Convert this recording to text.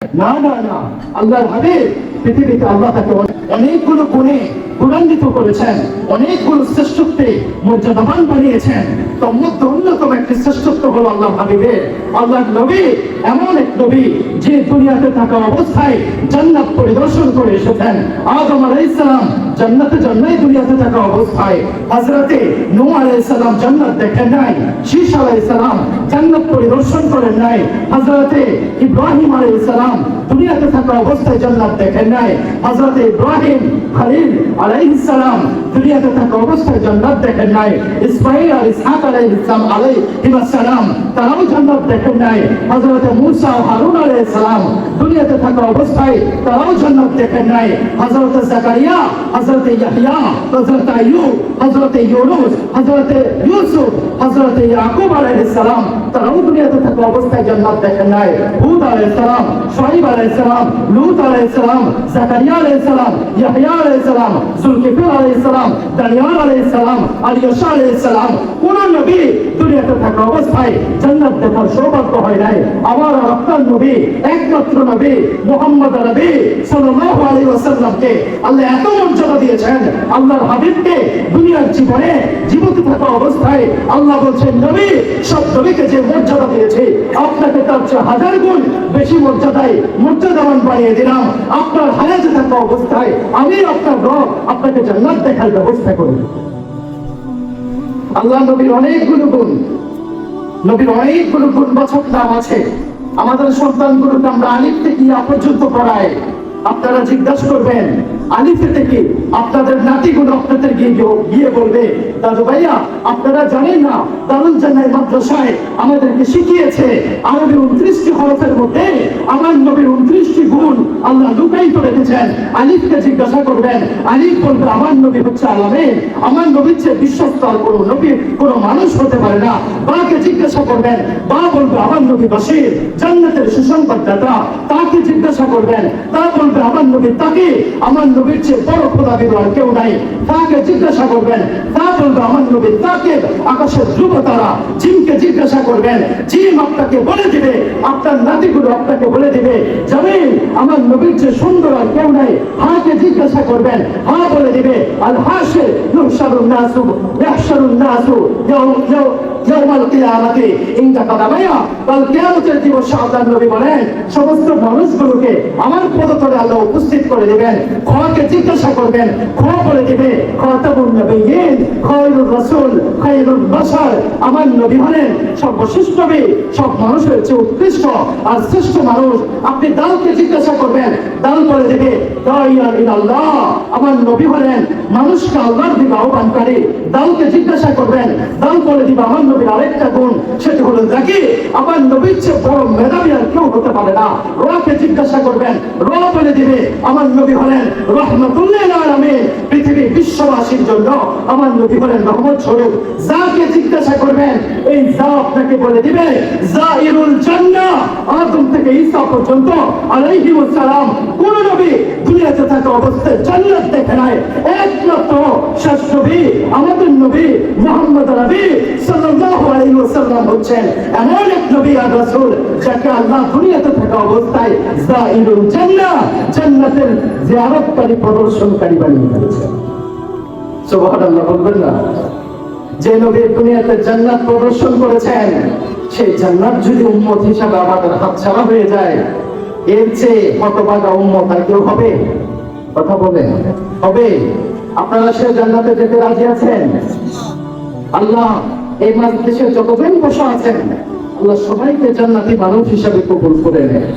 না না না, আল্লাহর হাবিব পৃথিবীতে আল্লাহ তাকে অনেকগুলো গুণে গুণান্বিত করেছেন, অনেকগুলো শ্রেষ্ঠত্বে মর্যাদাবান বানিয়েছেন। তোর মধ্যে অন্যতম একটি শ্রেষ্ঠত্ব হলো আল্লাহ হাবিবের। আল্লাহর নবী এমন এক নবী যে দুনিয়াতে থাকা অবস্থায় জান্নাত পরিদর্শন করে এসেছেন। আদম আলাইহিস সালাম জান্নাতে জন্মায় দুনিয়াতে থাকা অবস্থায় হযরতে নূহ আলাইহিস সালাম জান্নাত দেখেন নাই, শীশ আলাইহিস সালাম জান্নাত পরিদর্শন করেন নাই, হযরতে ইব্রাহিম আলাইহিস সালাম দুনিয়াতে থাকা অবস্থায় জান্নাত দেখেন নাই, হযরতে ইব্রাহিম খলিল আলাইহিস সালাম দুনিয়াতে থাকা অবস্থায় জান্নাত দেখেন নাই, ইসমাঈল আর ইসহাক আলাইহিস সালাম তারাও জান্নাত দেখেন নাই, হযরতে মূসা ও হারুন আলাইহিস সালাম দুনিয়াতে থাকা অবস্থায় তারাও জান্নাত দেখেন নাই, হযরতে জাকারিয়া, হযরতে ইয়াহইয়া, হযরতে আইয়ুব, হযরতে ইউনূস, হযরতে ইউসুফ, হযরতে ইয়াকুব আলাইহিস সালাম তারাও দুনিয়াতে থাকা অবস্থায় জান্নাত দেখেন নাই, হুদ আলাইহিস সালাম, শুআয়ব আলাইহিস সালাম, লূত আলাইহিস সালাম, জাকারিয়া আলাইহিস সালাম, ইয়াহইয়া আলাইহিস সালাম, যুলকিফল আলাইহিস সালাম, দানিয়াল আলাইহিস সালাম, আলিয়াশা আলাইহিস সালাম কোন নবী দুনিয়াতে থাকা অবস্থায় জান্নাত দেখার সৌভাগ্য হয় নাই। আমার আপনার নবী, একমাত্র নবী মুহাম্মদ নবী সাল্লাল্লাহু আলাইহি ওয়াসাল্লামকে আল্লাহ এত মর্যাদা দিয়েছেন। আল্লাহর হাবিবকে দুনিয়ার জীবনে জীবিত থাকা অবস্থায় আল্লাহ বলছেন, নবী সব নবীকে যে মর্যাদা দিয়েছে আপনাকে তার চেয়ে হাজার গুণ বেশি মর্যাদাবান বানিয়ে দিলাম। আপনার হায়াতে থাকা অবস্থায় আমি আপনার রব আপনাকে জান্নাত দেখার ব্যবস্থা করি। আল্লাহ নবীর অনেকগুলো গুণ, নবীর অনেকগুলো গুণবাচক নাম আছে। আমাদের সন্তানগুলোকে আমরা আলিফ থেকে ইয়া পর্যন্ত পড়াই। আপনারা জিজ্ঞাসা করবেন আলিফে থেকে আপনাদের নাতিগুলো আপনাদের গিয়ে বলবে, দাদু ভাইয়া আপনারা জানেন না দারুল জান্নাহ মাদ্রাসায় আমাদেরকে শিখিয়েছে আরবি 29টি হরফের মধ্যে আমার নবীর 29টি গুণ আল্লাহ লুকায়িত রেখেছেন। আলিফকে জিজ্ঞাসা করবেন, আলিফ বলবে আমার নবী হচ্ছে আলামিন, আমার নবীর চেয়ে বিশ্বস্ত আর কোনো নবী কোনো মানুষ হতে পারে না। বাকে জিজ্ঞাসা করবেন, বা বলবে আমার নবী বাশীর, জান্নাতের সুসংবাদদাতা। তাকে জিজ্ঞাসা করবেন, তা বলবে আমার নবী তাকে, আমার নবীর চেয়ে বড় খোদাবীর আর কেউ নাই। তাকে জিজ্ঞাসা করবেন, তা বলবে আমার নবী তাকে, আকাশের ধ্রুব তারা। জিমকে জিজ্ঞাসা করবেন, জিম আপনাকে বলে দিবে, আপনার নাতিগুলো আপনাকে বলে দিবে জামিল আমার নবীর চেয়ে সুন্দর আর কেউ নাই। হাকে জিজ্ঞাসা করবেন, হা বলে দিবে আল হাশির ইউহশারুন নাসু ইয়াহশারুন নাসু ইয়াউমাল কিয়ামাতি ইনদা কাদামায়া। কাল কিয়ামতের দিবসে আল্লাহর নবী বলেন সমস্ত মানুষগুলোকে আমার পদতলে আল্লাহ উপস্থিত করে দিবেন। খকে জিজ্ঞাসা করবেন, খ বলে দিবে খাতামুন নবিয়্যিন খায়রুর রাসূল খায়রুল বাশার। আমার নবী হলেন সর্বশ্রেষ্ঠ নবী, সব মানুষের চেয়ে উৎকৃষ্ট আর শ্রেষ্ঠ মানুষ। আপনি দালকে জিজ্ঞাসা করবেন, দাল বলে দিবে দাইয়া ইলাল্লাহ। আমার নবী হলেন মানুষকে আল্লাহর দিকে আহ্বানকারী। দালকে জিজ্ঞাসা করবেন, দাল বলে দিবে আমার নবীর আরেকটা গুণ, সেটি হলো জাকি। আমার নবীর চেয়ে বড় মেধাবী আর কেউ হতে পারে না। রকে জিজ্ঞাসা করবেন, র বলে দিবে আমার নবী হলেন রাহমাতুল লিল আলামিন, পৃথিবী বিশ্ববাসীর জন্য আমার নবী হলেন রহমত স্বরূপ। যাকে জিজ্ঞাসা করবেন, এই যা আপনাকে বলে দিবে জাইরুল জান্নাহ। আদম থেকে ঈসা পর্যন্ত আলাইহিমুস সালাম কোন নবী দুনিয়াতে থাকা অবস্থায় জান্নাত দেখে নাই। একমাত্র শেষ নবী আমাদের নবী মুহাম্মদ নবী সাল্লাল্লাহু আলাইহি ওয়াসাল্লাম হচ্ছেন এমন এক নবী আর রাসূল যাকে আল্লাহ দুনিয়াতে থাকা অবস্থায় জাইরুল জান্নাহ, জান্নাতের জিয়ারতকারী প্রদর্শনকারী বানিয়ে দিয়েছেন। সুবহানাল্লাহ বলবেন না? যে নবী দুনিয়াতে জান্নাত প্রদর্শন করেছেন, সেই জান্নাত যদি উম্মত হিসাবে আমাদের হাতছাড়া হয়ে যায়, এর চেয়ে হতভাগা উম্মত আর কেউ হবে? কথা বলেন, হবে? আপনারা সে জান্নাতে যেতে রাজি আছেন? আল্লাহ এই মাজলিসে যতজন বসা আছেন আল্লাহ সবাইকে জান্নাতি মানুষ হিসাবে কবুল করে নেয়।